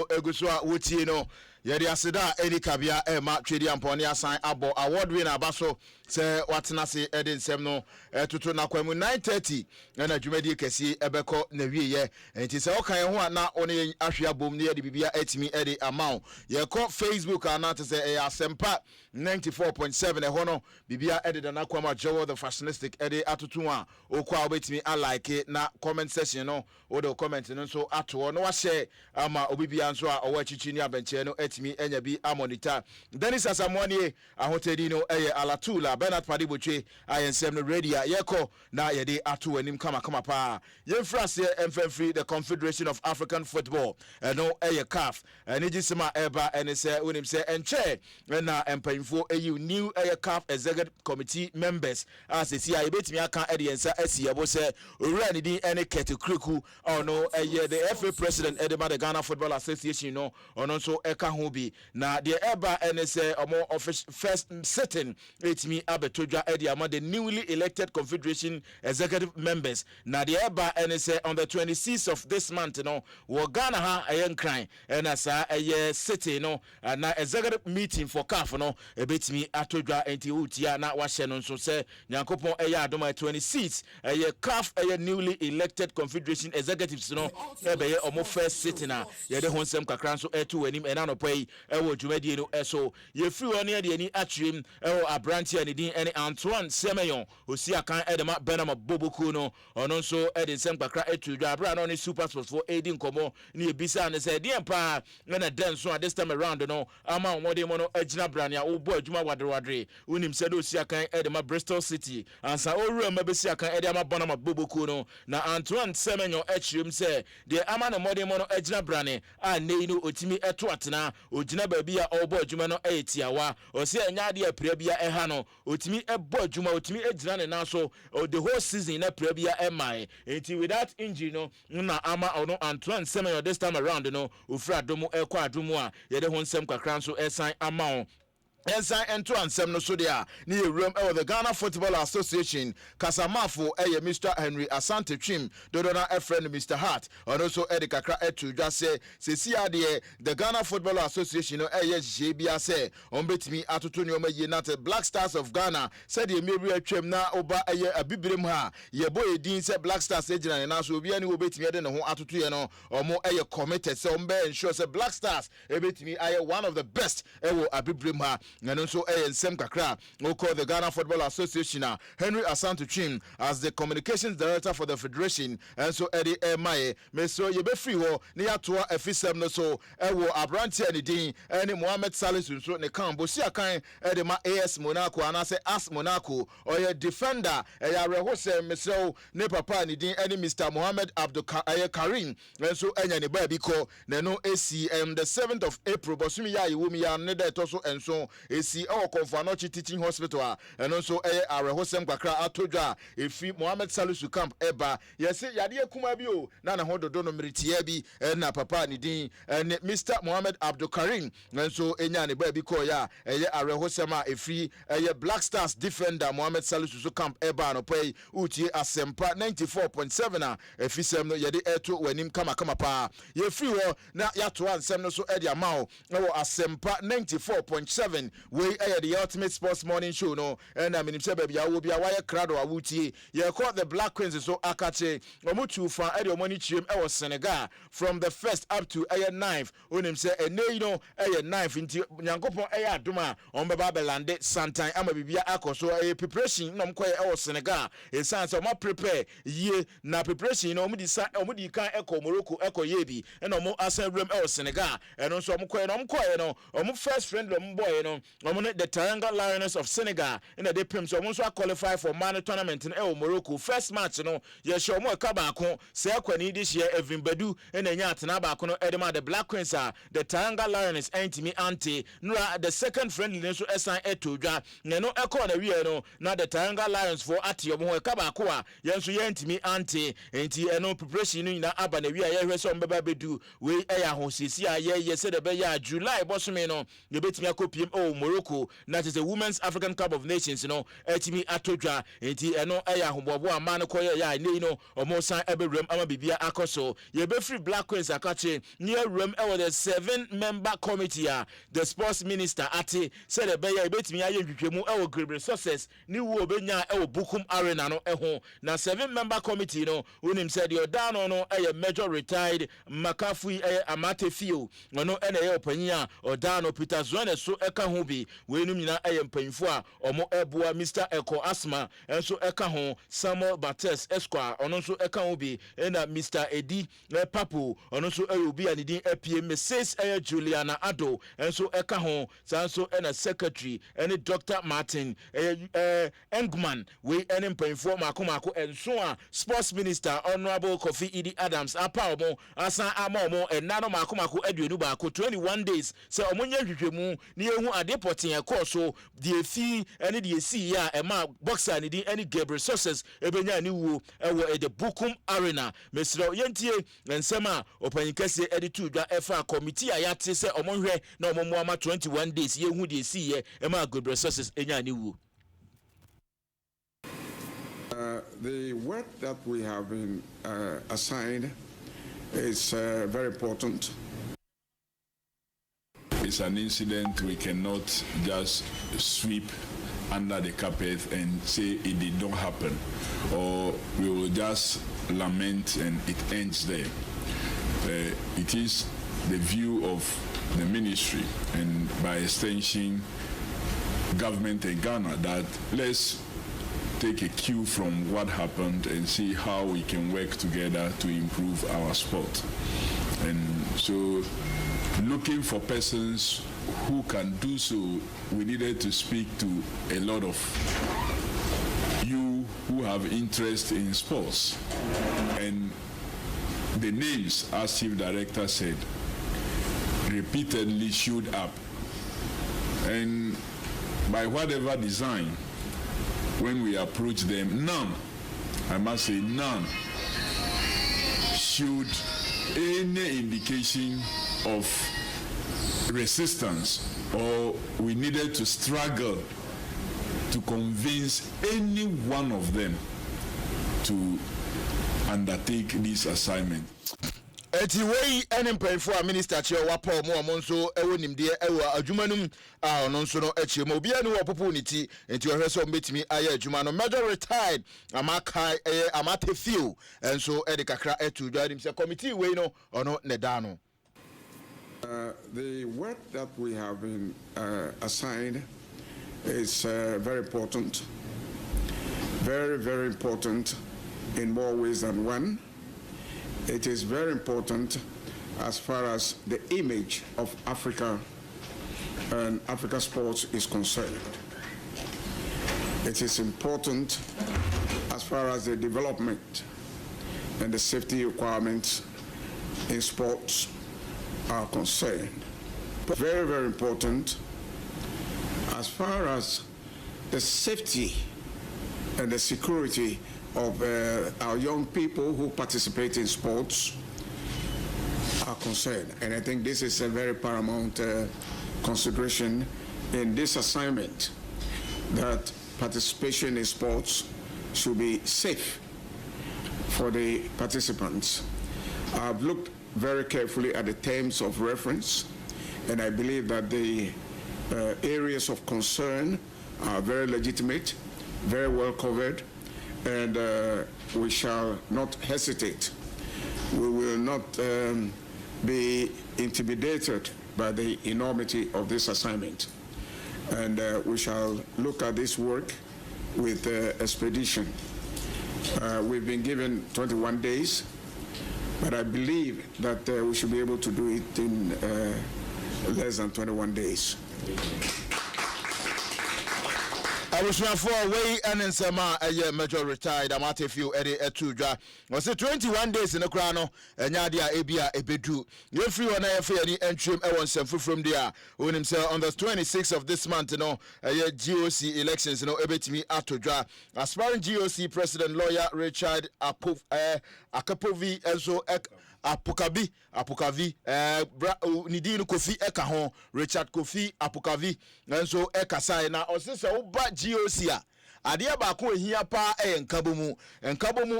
Egusua wutie no yedi aseda edi kabia ma twedi amponi asan abo award winner abaso se watena se edi nsem no tutu na kwamu 9:30 na dwumadi kesi ebeko na wieye enti se okan ho na one ahwea bom ne yedi bibia etimi edi amount ye ko Facebook ana te se Asempa 94.7 ho no bibia edi na kwama jowo the fashionistic edi atutu a okwa obetimi alike na comment section no o do comment no so ato no wa share ama obibia nso a owa chichi ni abenche no etimi enya bi amonita Dennis Asamwani ahotedi no eye alatula Bernard Padibotwe ayensem no radio yeko na yede atu anim kama pa yemfrase emfemfri the Confederation of African Football no eye CAF eni gisema eba eni se unim se enche na empanyfo eyi new eye CAF executive committee members as esi a yebetimi aka ediensa asiyebo se owura ni din eni ketekruku ono eye the FA president edema the Ghana Football Association no ono so eka ho bi na the eba eni se omo first sitting etimi abetodwa ediama the newly elected Confederation executive members na the eba eni se on the 26th of this month no wo Ghana ha ayen kran ena sa eye city no na executive meeting for CAF no ebetimi atodwa enti utia na wahye no so se nyankopon eye adoma 26 eye CAF eye newly elected Confederation executives no ebe ye omo first sitting na ye de honsem kakran so etu anim ena no pai ewo dwumadie no eso ye free one ye de ani atwem ewo abranti ani din ene Antoine Semeyon osi akan edema Benama Boboku no ono so ede nsem kakra etu dwa abra no ne super sports for edin komo ne ebisa ne se de pa na den so at this time around no ama omode mo no agina brania wo bo adwuma wadre unim se do osi akan edema Bristol City ansa owura mabesi akan edema Benama Boboku no na Antoine Semeyon echirem se de ama no mode mo no agina brane a nei no otimi eto atena ogina ba bia obo adwuma no etiawa osi anya de apira bia eha no otimi ebo adwuma otimi agina ne na so the whole season na apira bia emai enti without injury no na ama ono Antoine Semeyon this time around no ofra domo ekwa adomo a ye de ho nsem kakran so esan ama Ensign ento ansem no so dia ni ewuram e the Ghana Football Association Kasamafo eye Mr. Henry Asante Twim dodona e friend Mr. Hart and also Eddie Kakra etu dwa se ade the Ghana Football Association no eye je bia se ombetimi atoto ne omaye na Black Stars of Ghana said the meru atwam na oba eye abibrem ha ye boy edin se Black Stars ejina ne na so obi ani obetimi ade ne ho atoto ye no omo eye committed se ombe ensure se Black Stars ebetimi aye one of the best ewo abibrem ha and also nsem kakra we call the Ghana Football Association Henry Asante Twim as the communications director for the federation and so Eddie Emaye me so ye be free ho ne yatoa Efisem no so ewo abranti ani din ene Mohamed Salisu so ne kan bosi akan ede ma AS Monaco anase AS Monaco oye defender ya rehose me so ne papa ni din ene Mr. Mohamed Abdul Karim and so enya ne ba bi ko ne no ACM the 7th of April bosumi ya yiwumi ya ne da to so enso esi Konfanochi Teaching Hospital and also arehosem kakra atodwa efi Mohamed Salisu camp eba yesi yade kuma bio na na hodo no meritie bi na papa ni din Mr. Mohamed Abdul Karim and so enya ne ba bi ko ya arehosem a efi Black Stars defender Mohamed Salisu camp eba no pay utie Asempa 94.7 Efisem no yade eto wanim kama pa ye free wo na yato ansem no so e dia mawo Asempa 94.7 we the ultimate sports morning show no and I mean say baby I will be a wire crowd or wutie ye call the Black Queens so akache omutu fa e the money chiem e was Senegal from the 1st up to 9th onim say ene no 9th inti nyankopon adoma on baba belande santan ama bibia akoso preparation no mkoye e was Senegal e san so mo prepare ye na preparation no omudi kan eko Morocco eko yebi e no mo asan rem e was Senegal e no so mkoye no omo first friend lo mboy no the Triangle Lions of Senegal in the Pim so once qualify for minor tournament in Morocco first match no ye show mo kabako se akwani this year Evin Badu in enya atena ba no edema the Black Queens the Triangle Lions antimi anti no the second friendly so esan etodwa ne no ekọ na wie no na the Triangle Lions for ati omo kabako a ye nso ye antimi anti enti eno preparation no na aba na wie ye hwese ombeba bedu we eya ho sisi a ye se de be ya July bosome no ye betimi akopiem Morocco that is the Women's African Cup of Nations etimi atodwa enti eno eya hobobo amano koye ya ne omo san eberem ama bibia akoso ye be free Black Queens akache near room the 7-member committee the sports minister ate said the beya betimi aye nhwehwemu Great Resources ni wo benya Bukum Arena no na 7-member committee unim said you're down on major retired Makafui Amatefio no ene opanya or down Peter Zone so eka ho bi we num nyina mpanyfo a omo eboa Mr. Eko Asma enso eka ho Samuel Bates Esquire ono so eka ho bi na Mr. Edi Papu ono so obi anidin apie Mrs. Juliana Ado enso eka ho sanso na secretary ene Dr. Martin Engman we ene mpanyfo mako enso a sports minister Honorable Kofi Idi Adams apa omo asa ama omo enano mako aduenu ba 21 days se omo nya hwehwemu ni ehu ade poten ekoso die fi ene die si ya ema boxer ni din ene Gabriel Success ebenya ni wuo ewo the Bukum Arena mesro yentie nsema opanyinkase editu dwa efa committee ayate se omo hwe na omo mo ama 21 days yehu die si ye ema Gabriel Success enya ni wuo. The work that we have been assigned is very important. It's an incident we cannot just sweep under the carpet and say it did not happen, or we will just lament and it ends there. It is the view of the ministry and by extension government in Ghana that let's take a cue from what happened and see how we can work together to improve our sport. And so looking for persons who can do so, we needed to speak to a lot of you who have interest in sports. And the names, as Chief Director said, repeatedly showed up. And by whatever design, when we approach them, none, I must say none, showed any indication of resistance, or we needed to struggle to convince any one of them to undertake this assignment. Eti wei ene mpanyfo a minister che wapo mo nso ewo nimde ewo adwumanum a ono nso no echi mo bia ne wo popo niti enti ohwe so mbetimi aye adwuma no major retired amaka amatefio enso e de kakra etu dwadim se committee wei no ono ne da no. The work that we have been assigned is very important, very important in more ways than one. It is very important as far as the image of Africa and Africa sports is concerned. It is important as far as the development and the safety requirements in sports are concerned. Very important as far as the safety and the security of our young people who participate in sports are concerned. And I think this is a very paramount consideration in this assignment, that participation in sports should be safe for the participants. I've looked very carefully at the terms of reference, and I believe that the areas of concern are very legitimate, very well covered, and we shall not hesitate. We will not be intimidated by the enormity of this assignment, and we shall look at this work with expedition. We've been given 21 days, but I believe that we should be able to do it in less than 21 days. I was for way and in Sama a major retired Amatefio Eddie Etudra was it 21 days in the crown and Yadia Abia Ebedu. You're free on any entry from there when himself on the 26th of this month, GOC elections, Ebetimi Atudra. Aspiring GOC President Lawyer Richard Akapovi also Apokavi Nidin Kofi eka ho Richard Kofi Apokavi nso eka sai na osese wo ba GOC adia ba ko ehia pa nkabomu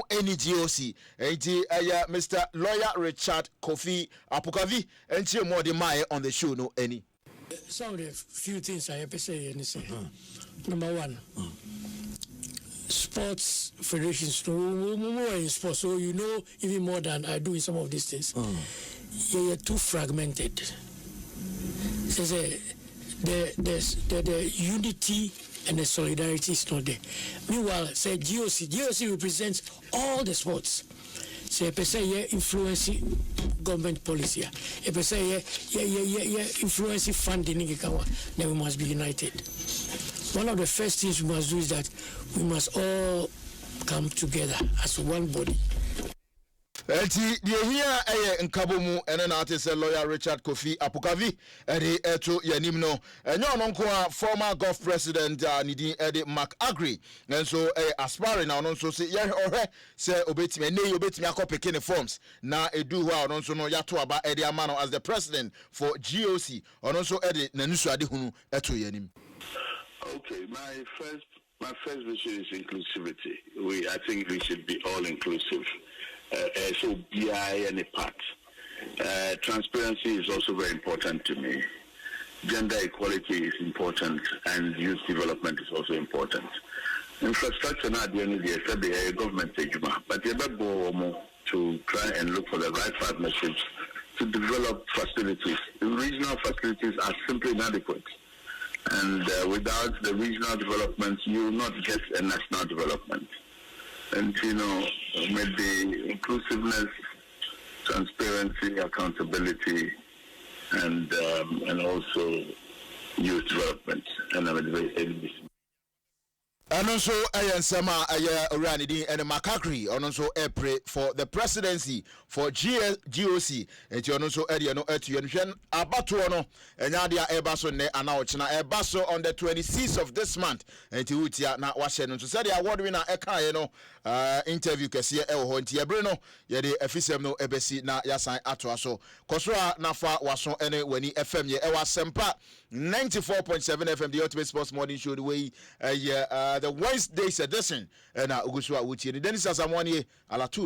eni GOC enti Mr. Lawyer Richard Kofi Apokavi enchi more the mai on the show no any. Some of the few things I have to say. Number one, sports federations, more in sports, so you know even more than I do in some of these things. You're too fragmented. So the unity and the solidarity is not there. Meanwhile, say GOC represents all the sports. Say per se influence government policy. Per se influence funding. Then we must be united. One of the first things we must do is that we must all come together as one body. Eti die here nkabomu ene na ate se Lawyer Richard Kofi Apokavi ede eto yanim no enyo no nko former gov president nidi ede Mark Agri nso aspiring na no nso se ye ohwe se obetimi ene obetimi akopeke ne forms na edu ho a no nso no yato aba ede ama no as the president for GOC ono nso ede nanusu ade hunu eto yanim. Okay, my first vision is inclusivity. I think we should be all inclusive. So BI and a part. Transparency is also very important to me. Gender equality is important, and youth development is also important. Infrastructure not the only the government but to try and look for the right partnerships to develop facilities. The regional facilities are simply inadequate. And without the regional development, you will not get a national development. And, with the inclusiveness, transparency, accountability, and also youth development. And I'm very And also, Sema Ranidi and Makakri, and also pray for the presidency for GOC. And you also Ediano Etian Abatuano, and Yadia Ebaso ne Anauchina Ebaso on the 26th of this month. And Tiutia na Washington. So said the award winner Eka, interview Kessia El Hontia Bruno, Yedi Efisem no Ebesi na Yasan Atuaso. Kosra Nafa Wason Ene Weni FM ye Asempa 94.7 FM, the ultimate sports morning show the way the Wednesday's edition and Uguswa Wuchi. Dennis Asamwani Alatu.